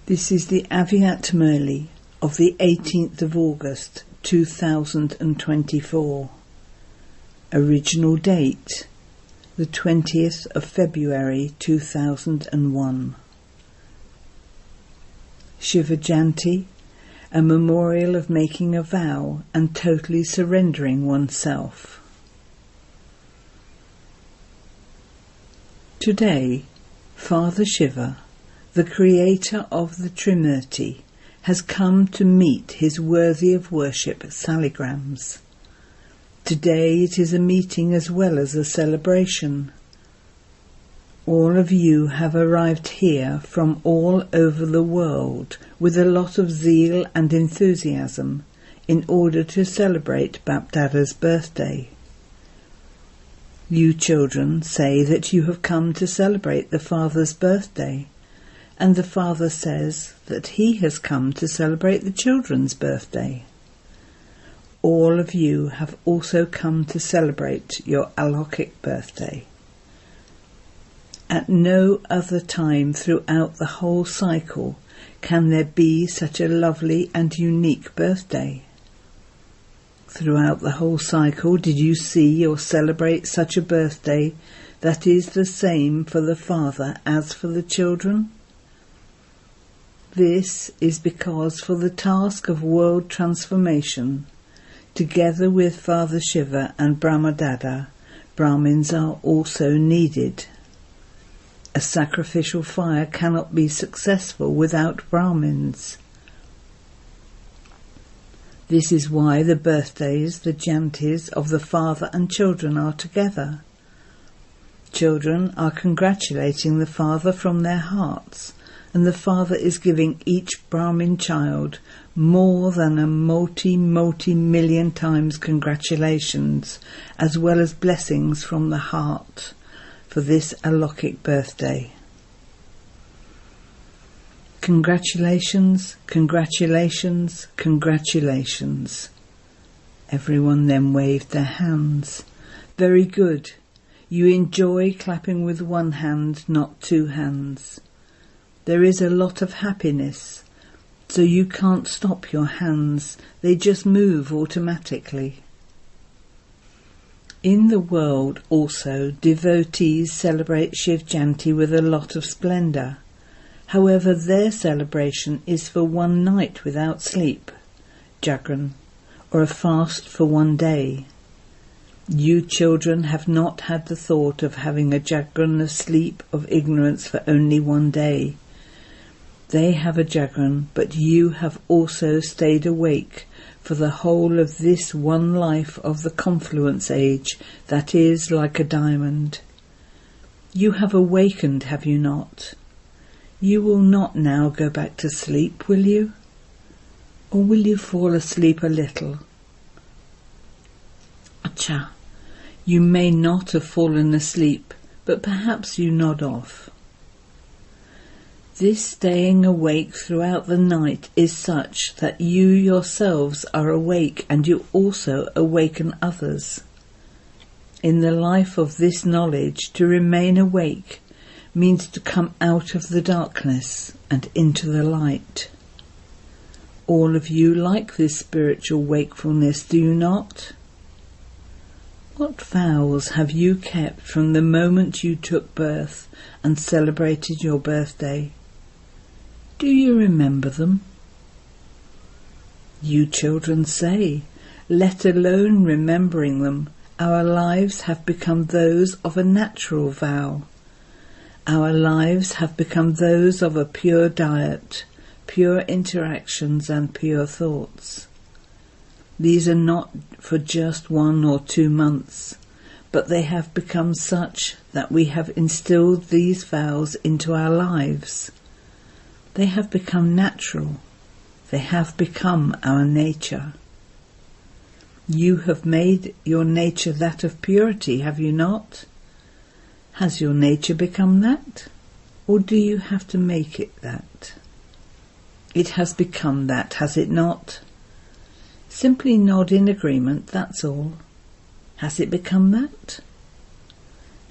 This is the Avyakt Murli of the 18th of August 2024. Original date the 20th of February 2001. Shiva Jayanti, a memorial of making a vow and totally surrendering oneself. Today, Father Shiva, the creator of the Trimurti, has come to meet his worthy of worship saligrams. Today it is a meeting as well as a celebration. All of you have arrived here from all over the world with a lot of zeal and enthusiasm in order to celebrate BapDada's birthday. You children say that you have come to celebrate the Father's birthday, and the Father says that he has come to celebrate the children's birthday. All of you have also come to celebrate your alokhic birthday. At no other time throughout the whole cycle can there be such a lovely and unique birthday. Throughout the whole cycle, did you see or celebrate such a birthday that is the same for the Father as for the children? This is because for the task of world transformation, together with Father Shiva and BapDada, Brahmins are also needed. A sacrificial fire cannot be successful without Brahmins. This is why the birthdays, the Jayantis of the Father and children are together. Children are congratulating the Father from their hearts, and the Father is giving each Brahmin child more than a multi-million times congratulations, as well as blessings from the heart for this alokhic birthday. Congratulations, congratulations, congratulations. Everyone then waved their hands. Very good. You enjoy clapping with one hand, not two hands. There is a lot of happiness, so you can't stop your hands, they just move automatically. In the world also, devotees celebrate Shiv Jayanti with a lot of splendour. However, their celebration is for one night without sleep, jagran, or a fast for one day. You children have not had the thought of having a jagran of sleep of ignorance for only one day. They have a jagran, but you have also stayed awake for the whole of this one life of the confluence age that is like a diamond. You have awakened, have you not? You will not now go back to sleep, will you? Or will you fall asleep a little? Acha, you may not have fallen asleep, but perhaps you nod off. This staying awake throughout the night is such that you yourselves are awake and you also awaken others. In the life of this knowledge, to remain awake means to come out of the darkness and into the light. All of you like this spiritual wakefulness, do you not? What vows have you kept from the moment you took birth and celebrated your birthday? Do you remember them? You children say, let alone remembering them, our lives have become those of a natural vow. Our lives have become those of a pure diet, pure interactions and pure thoughts. These are not for just 1 or 2 months, but they have become such that we have instilled these vows into our lives. They have become natural. They have become our nature. You have made your nature that of purity, have you not? Has your nature become that? Or do you have to make it that? It has become that, has it not? Simply nod in agreement, that's all. Has it become that?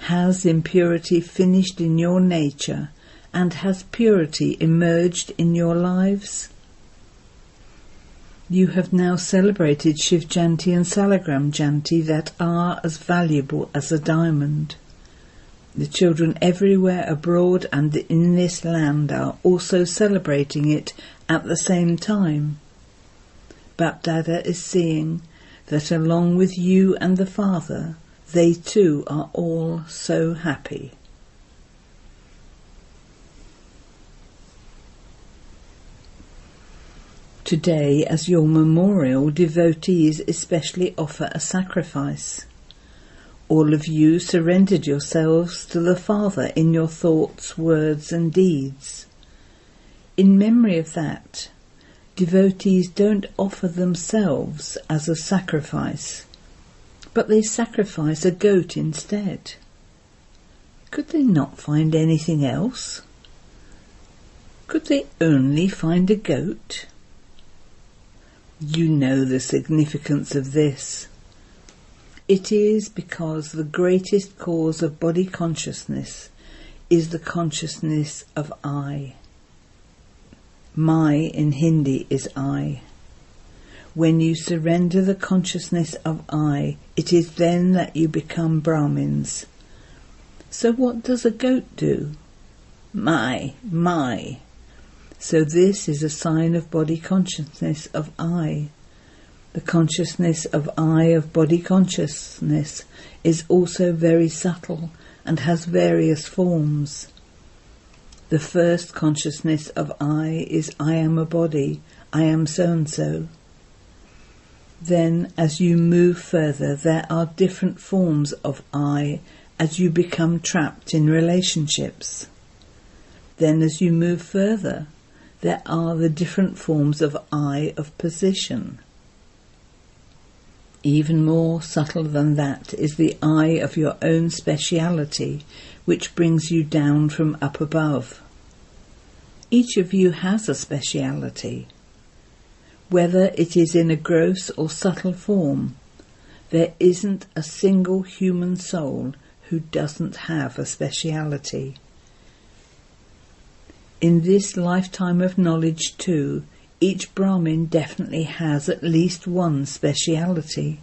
Has impurity finished in your nature and has purity emerged in your lives? You have now celebrated Shiv Jayanti and Salagram Jayanti that are as valuable as a diamond. The children everywhere abroad and in this land are also celebrating it at the same time. BapDada is seeing that along with you and the Father, they too are all so happy. Today, as your memorial, devotees especially offer a sacrifice. All of you surrendered yourselves to the Father in your thoughts, words and deeds. In memory of that, devotees don't offer themselves as a sacrifice, but they sacrifice a goat instead. Could they not find anything else? Could they only find a goat? You know the significance of this. It is because the greatest cause of body consciousness is the consciousness of I. My in Hindi is I. When you surrender the consciousness of I, it is then that you become Brahmins. So what does a goat do? My. So this is a sign of body consciousness of I. The consciousness of I of body consciousness is also very subtle and has various forms. The first consciousness of I is I am a body, I am so-and-so. Then as you move further, there are different forms of I as you become trapped in relationships. Then as you move further, there are the different forms of I of position. Even more subtle than that is the I of your own speciality, which brings you down from up above. Each of you has a speciality. Whether it is in a gross or subtle form, there isn't a single human soul who doesn't have a speciality. In this lifetime of knowledge too, each Brahmin definitely has at least one speciality.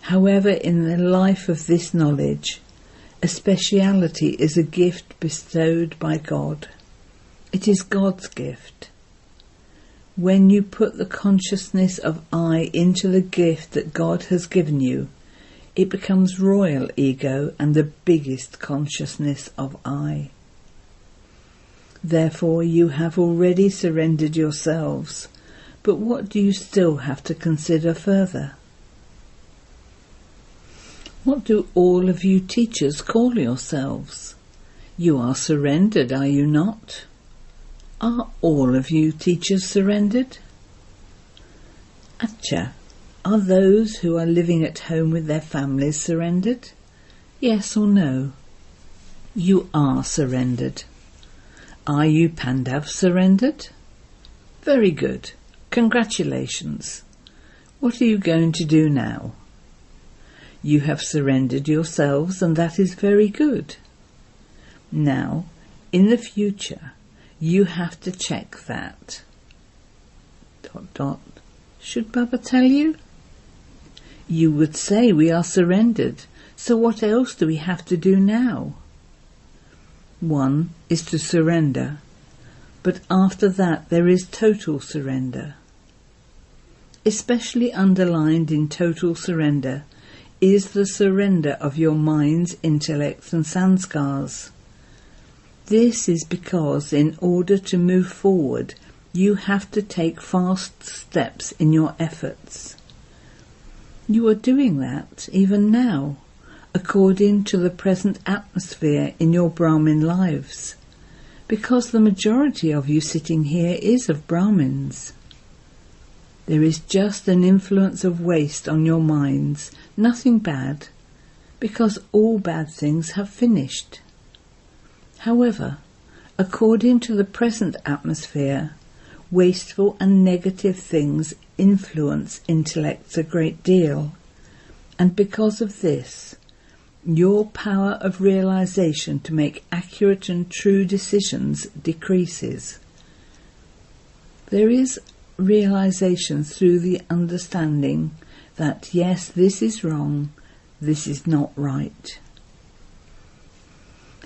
However, in the life of this knowledge, a speciality is a gift bestowed by God. It is God's gift. When you put the consciousness of I into the gift that God has given you, it becomes royal ego and the biggest consciousness of I. Therefore you have already surrendered yourselves, but what do you still have to consider further? What do all of you teachers call yourselves? You are surrendered, are you not? Are all of you teachers surrendered? Acha, are those who are living at home with their families surrendered? Yes or no? You are surrendered. Are you Pandav surrendered? Very good. Congratulations. What are you going to do now? You have surrendered yourselves, and that is very good. Now, in the future, you have to check that. ... Should Baba tell you? You would say we are surrendered, so what else do we have to do now? One is to surrender, but after that there is total surrender. Especially underlined in total surrender is the surrender of your minds, intellects and sanskars. This is because in order to move forward, you have to take fast steps in your efforts. You are doing that even now, according to the present atmosphere in your Brahmin lives, because the majority of you sitting here is of Brahmins. There is just an influence of waste on your minds, nothing bad, because all bad things have finished. However, according to the present atmosphere, wasteful and negative things influence intellects a great deal, and because of this, your power of realization to make accurate and true decisions decreases. There is realization through the understanding that yes, this is wrong, this is not right.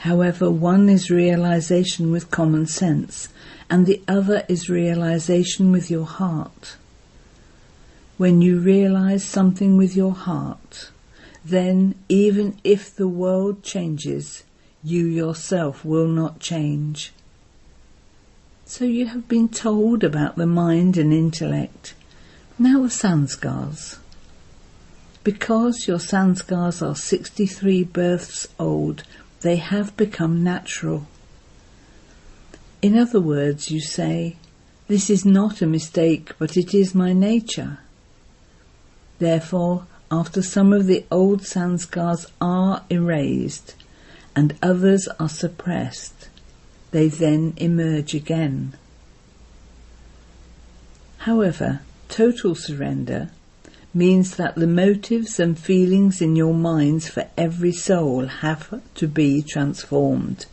However, one is realization with common sense, and the other is realization with your heart. When you realize something with your heart, then even if the world changes, you yourself will not change. So you have been told about the mind and intellect. Now the sanskars. Because your sanskars are 63 births old, they have become natural. In other words, you say, this is not a mistake, but it is my nature. Therefore, after some of the old sanskars are erased and others are suppressed, they then emerge again. However, total surrender means that the motives and feelings in your minds for every soul have to be transformed.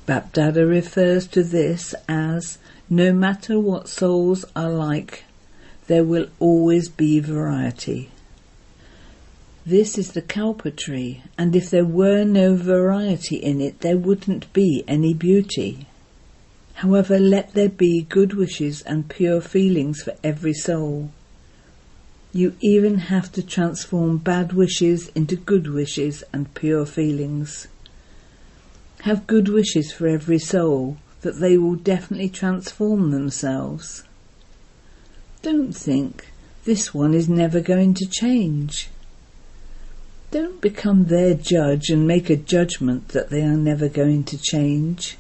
BapDada refers to this as, no matter what souls are like, there will always be variety. This is the kalpa tree, and if there were no variety in it, there wouldn't be any beauty. However, let there be good wishes and pure feelings for every soul. You even have to transform bad wishes into good wishes and pure feelings. Have good wishes for every soul, that they will definitely transform themselves. Don't think, this one is never going to change. Don't become their judge and make a judgment that they are never going to change.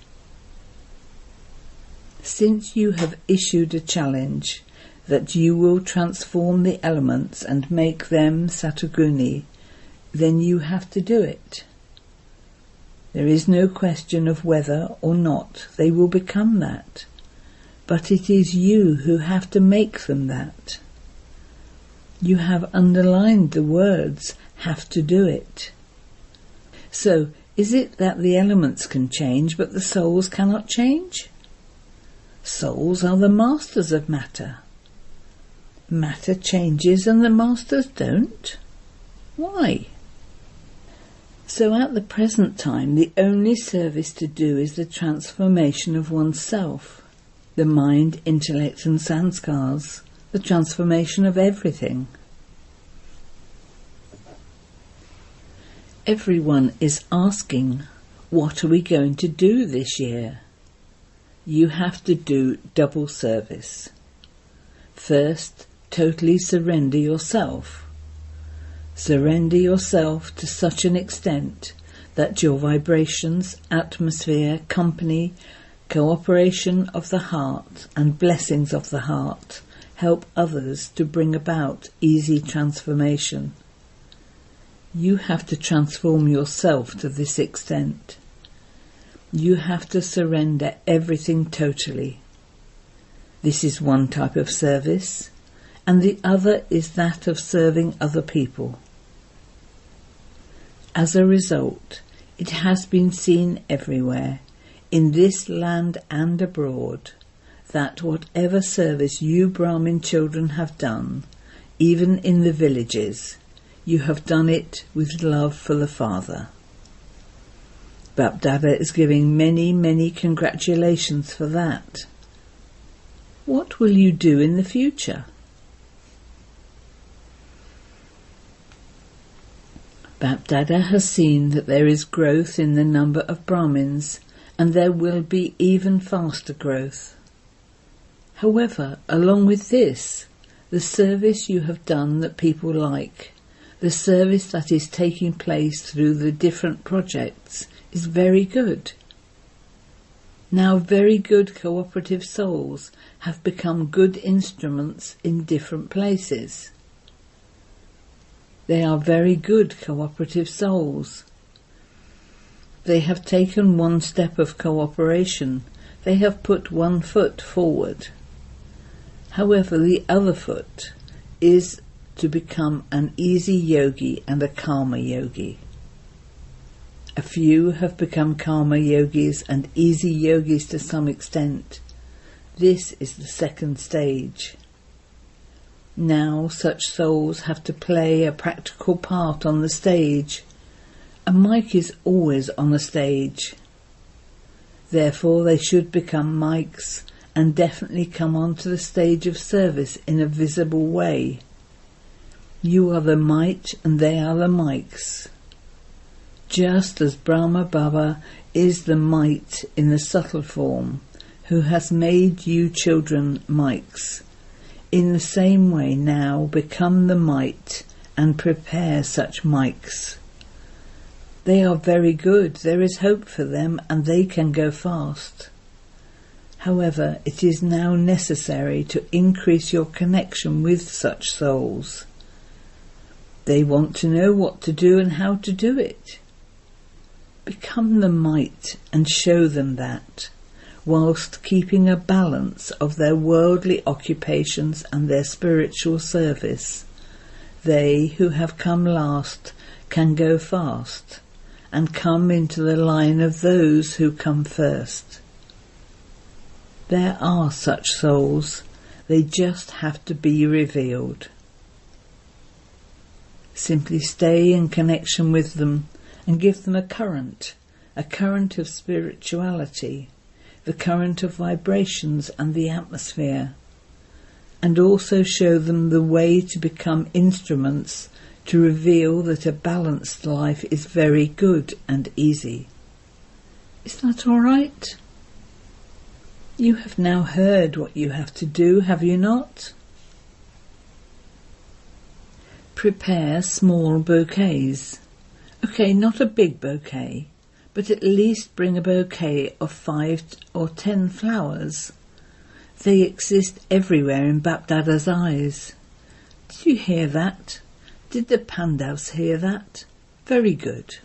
Since you have issued a challenge that you will transform the elements and make them Satoguni, then you have to do it. There is no question of whether or not they will become that, but it is you who have to make them that. You have underlined the words, have to do it. So, is it that the elements can change but the souls cannot change? Souls are the masters of matter. Matter changes and the masters don't. Why? So at the present time, the only service to do is the transformation of oneself, the mind, intellect and sanskars, the transformation of everything. Everyone is asking, what are we going to do this year? You have to do double service. First, totally surrender yourself. Surrender yourself to such an extent that your vibrations, atmosphere, company, cooperation of the heart and blessings of the heart help others to bring about easy transformation. You have to transform yourself to this extent. You have to surrender everything totally. This is one type of service, and the other is that of serving other people. As a result, it has been seen everywhere, in this land and abroad, that whatever service you Brahmin children have done, even in the villages, you have done it with love for the Father. BapDada is giving many, many congratulations for that. What will you do in the future? BapDada has seen that there is growth in the number of Brahmins, and there will be even faster growth. However, along with this, the service you have done that people like, the service that is taking place through the different projects, is very good. Now very good cooperative souls have become good instruments in different places. They are very good cooperative souls. They have taken one step of cooperation. They have put one foot forward. However, the other foot is to become an easy yogi and a karma yogi. A few have become karma yogis and easy yogis to some extent. This is the second stage. Now such souls have to play a practical part on the stage. A mic is always on a stage. Therefore they should become mics and definitely come onto the stage of service in a visible way. You are the might and they are the mics. Just as Brahma Baba is the might in the subtle form, who has made you children mics, in the same way now become the might and prepare such mics. They are very good, there is hope for them and they can go fast. However, it is now necessary to increase your connection with such souls. They want to know what to do and how to do it. Become the might and show them that, whilst keeping a balance of their worldly occupations and their spiritual service. They who have come last can go fast and come into the line of those who come first. There are such souls, they just have to be revealed. Simply stay in connection with them and give them a current of spirituality, the current of vibrations and the atmosphere, and also show them the way to become instruments to reveal that a balanced life is very good and easy. Is that all right? You have now heard what you have to do, have you not? Prepare small bouquets. Okay, not a big bouquet, but at least bring a bouquet of 5 or 10 flowers. They exist everywhere in BapDada's eyes. Did you hear that? Did the Pandavas hear that? Very good.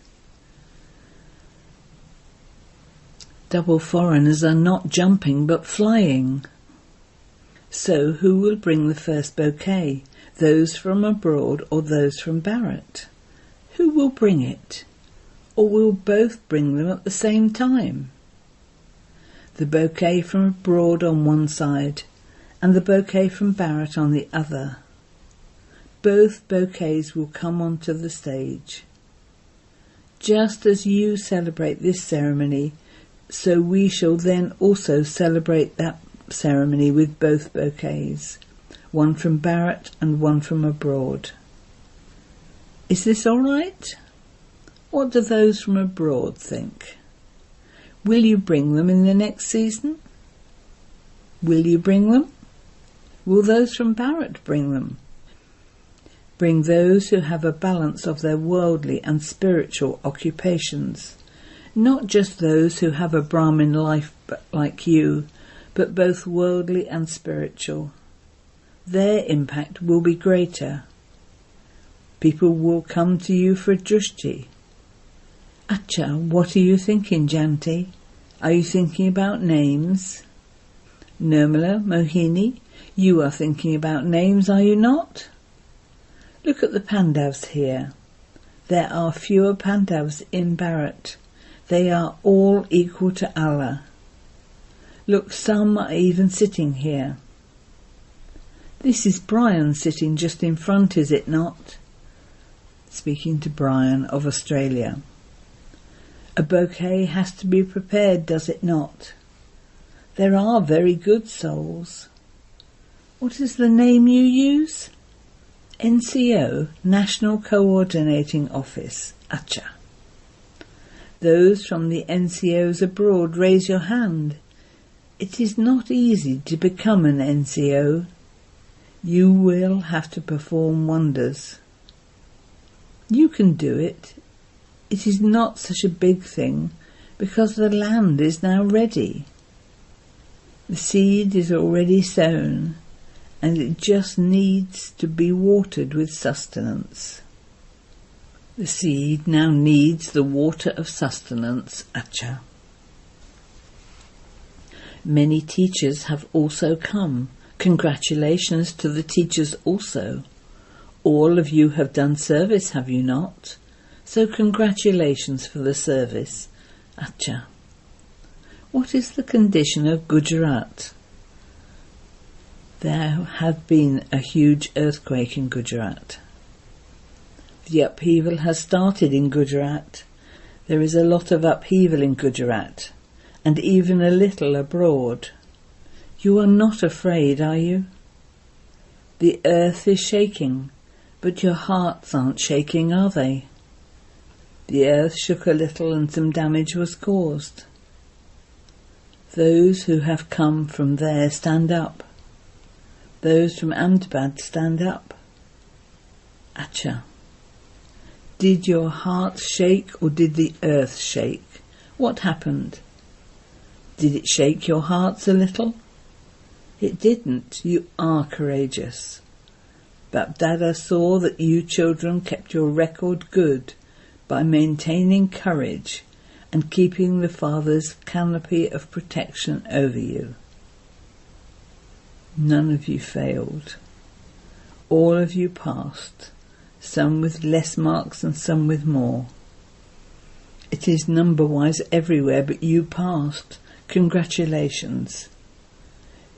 Double foreigners are not jumping but flying. So who will bring the first bouquet? Those from abroad or those from Bharat? Who will bring it? Or will both bring them at the same time? The bouquet from abroad on one side and the bouquet from Bharat on the other. Both bouquets will come onto the stage. Just as you celebrate this ceremony, so we shall then also celebrate that ceremony with both bouquets, one from Bharat and one from abroad. Is this all right? What do those from abroad think? Will you bring them in the next season? Will you bring them? Will those from Bharat bring them? Bring those who have a balance of their worldly and spiritual occupations, not just those who have a Brahmin life like you, but both worldly and spiritual. Their impact will be greater. People will come to you for drishti. Acha, what are you thinking, Janti? Are you thinking about names? Nirmala, Mohini, you are thinking about names, are you not? Look at the Pandavas here. There are fewer Pandavas in Bharat. They are all equal to Allah. Look, some are even sitting here. This is Brian sitting just in front, is it not? Speaking to Brian of Australia. A bouquet has to be prepared, does it not? There are very good souls. What is the name you use? NCO, National Coordinating Office, Acha. Those from the NCOs abroad, raise your hand. It is not easy to become an NCO. You will have to perform wonders. You can do it. It is not such a big thing because the land is now ready. The seed is already sown and it just needs to be watered with sustenance. The seed now needs the water of sustenance, Acha. Many teachers have also come. Congratulations to the teachers also. All of you have done service, have you not? So congratulations for the service. Acha. What is the condition of Gujarat? There had been a huge earthquake in Gujarat. The upheaval has started in Gujarat. There is a lot of upheaval in Gujarat, and even a little abroad. You are not afraid, are you? The earth is shaking, but your hearts aren't shaking, are they? The earth shook a little and some damage was caused. Those who have come from there stand up. Those from Ahmedabad stand up. Acha. Did your hearts shake or did the earth shake? What happened? Did it shake your hearts a little? It didn't. You are courageous. BapDada saw that you children kept your record good by maintaining courage and keeping the Father's canopy of protection over you. None of you failed. All of you passed, some with less marks and some with more. It is number-wise everywhere, but you passed. Congratulations.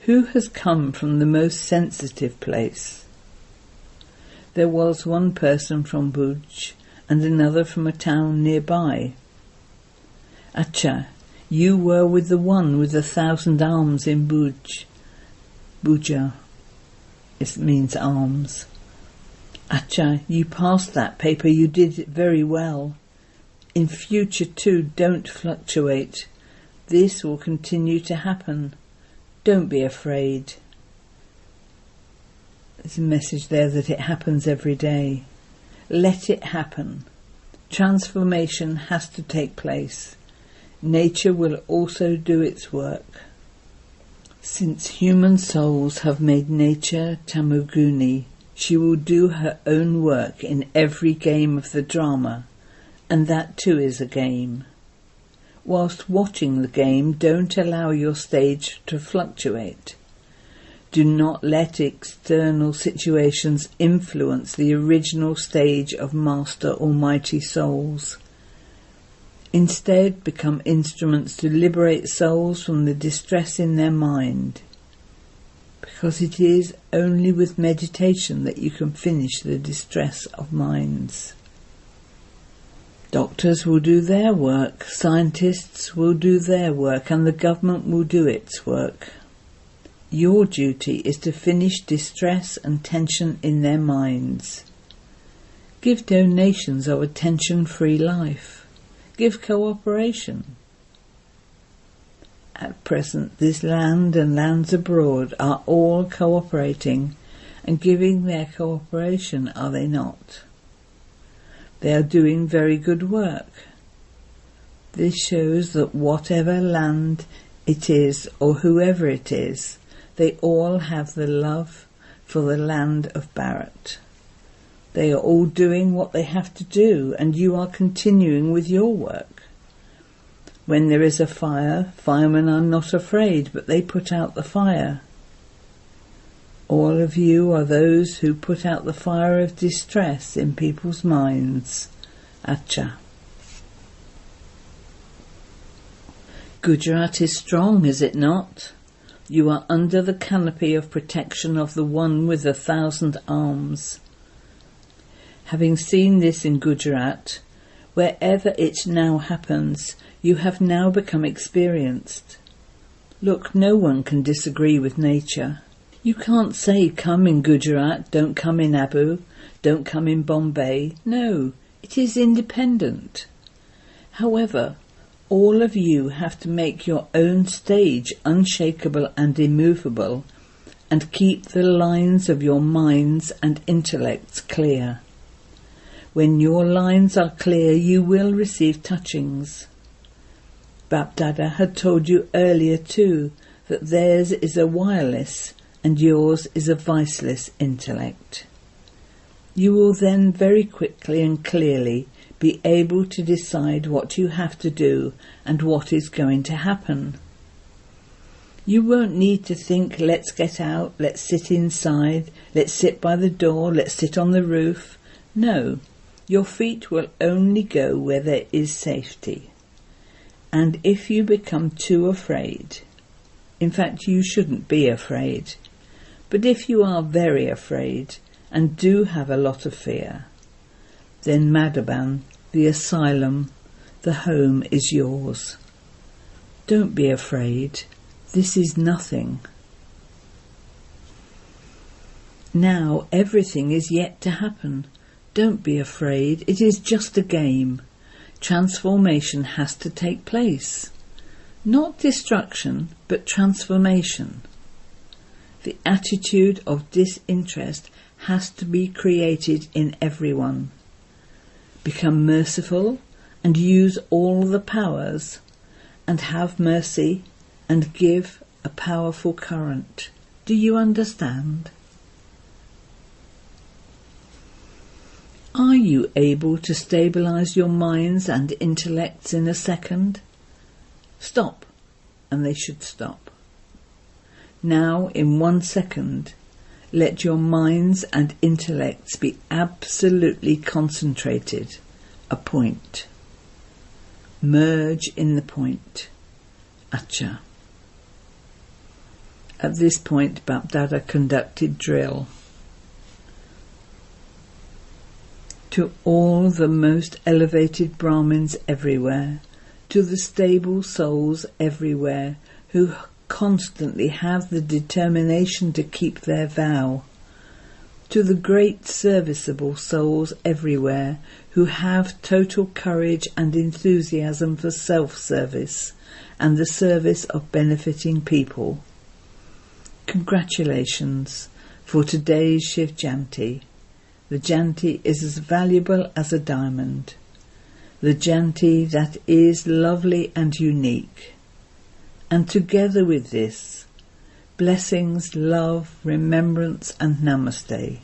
Who has come from the most sensitive place? There was one person from Bhuj and another from a town nearby. Acha, you were with the one with 1,000 arms in Bhuj. Bhuja, it means arms. Acha, you passed that paper, you did it very well. In future too, don't fluctuate. This will continue to happen. Don't be afraid. There's a message there that it happens every day. Let it happen. Transformation has to take place. Nature will also do its work. Since human souls have made nature Tamuguni, she will do her own work in every game of the drama, and that too is a game. Whilst watching the game, don't allow your stage to fluctuate. Do not let external situations influence the original stage of Master Almighty souls. Instead, become instruments to liberate souls from the distress in their mind, because it is only with meditation that you can finish the distress of minds. Doctors will do their work, scientists will do their work, and the government will do its work. Your duty is to finish distress and tension in their minds. Give donations of a tension-free life. Give cooperation. At present, this land and lands abroad are all cooperating and giving their cooperation, are they not? They are doing very good work. This shows that whatever land it is or whoever it is, they all have the love for the land of Bharat. They are all doing what they have to do, and you are continuing with your work. When there is a fire, firemen are not afraid, but they put out the fire. All of you are those who put out the fire of distress in people's minds. Acha. Gujarat is strong, is it not? You are under the canopy of protection of the one with 1,000 arms. Having seen this in Gujarat, wherever it now happens, you have now become experienced. Look, no one can disagree with nature. You can't say, come in Gujarat, don't come in Abu, don't come in Bombay. No, it is independent. However, all of you have to make your own stage unshakable and immovable, and keep the lines of your minds and intellects clear. When your lines are clear, you will receive touchings. BapDada had told you earlier too that theirs is a wireless and yours is a voiceless intellect. You will then very quickly and clearly be able to decide what you have to do and what is going to happen. You won't need to think, let's get out, let's sit inside, let's sit by the door, let's sit on the roof. No, your feet will only go where there is safety. And if you become too afraid, in fact you shouldn't be afraid, but if you are very afraid and do have a lot of fear, then Madhaban, the asylum, the home is yours. Don't be afraid. This is nothing. Now everything is yet to happen. Don't be afraid. It is just a game. Transformation has to take place. Not destruction, but transformation. The attitude of disinterest has to be created in everyone. Become merciful and use all the powers, and have mercy and give a powerful current. Do you understand? Are you able to stabilize your minds and intellects in a second? Stop, and they should stop. Now, in 1 second, let your minds and intellects be absolutely concentrated. A point. Merge in the point. Acha. At this point, BapDada conducted drill. To all the most elevated Brahmins everywhere, to the stable souls everywhere who constantly have the determination to keep their vow, to the great serviceable souls everywhere who have total courage and enthusiasm for self-service and the service of benefiting people. Congratulations for today's Shiv Jayanti. The Jayanti is as valuable as a diamond. The Jayanti that is lovely and unique. And together with this, blessings, love, remembrance and namaste.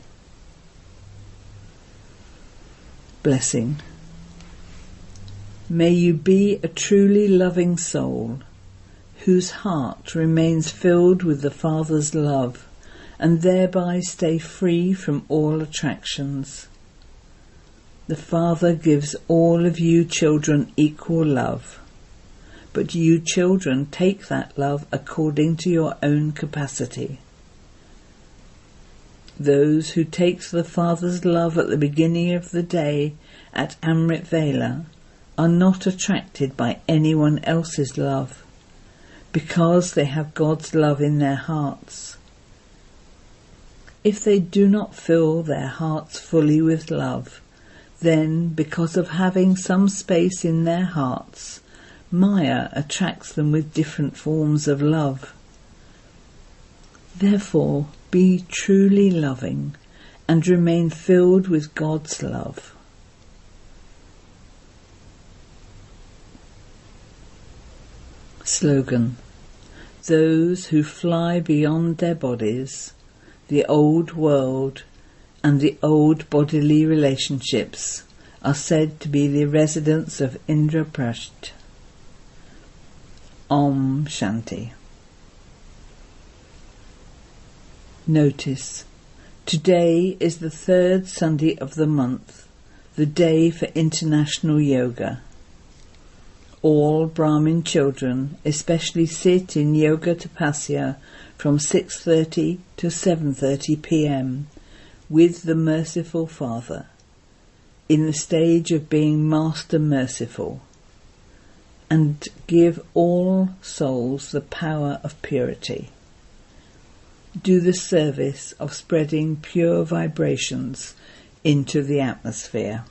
Blessing. May you be a truly loving soul, whose heart remains filled with the Father's love, and thereby stay free from all attractions. The Father gives all of you children equal love, but you children take that love according to your own capacity. Those who take the Father's love at the beginning of the day at Amrit Vela are not attracted by anyone else's love, because they have God's love in their hearts. If they do not fill their hearts fully with love, then, because of having some space in their hearts, Maya attracts them with different forms of love. Therefore, be truly loving and remain filled with God's love. Slogan. Those who fly beyond their bodies, the old world and the old bodily relationships are said to be the residents of Indraprasth. Om Shanti. Notice, today is the 3rd Sunday of the month, the day for International Yoga. All Brahmin children especially sit in Yoga Tapasya from 6:30 to 7:30 p.m. with the Merciful Father, in the stage of being Master Merciful, and give all souls the power of purity. Do the service of spreading pure vibrations into the atmosphere.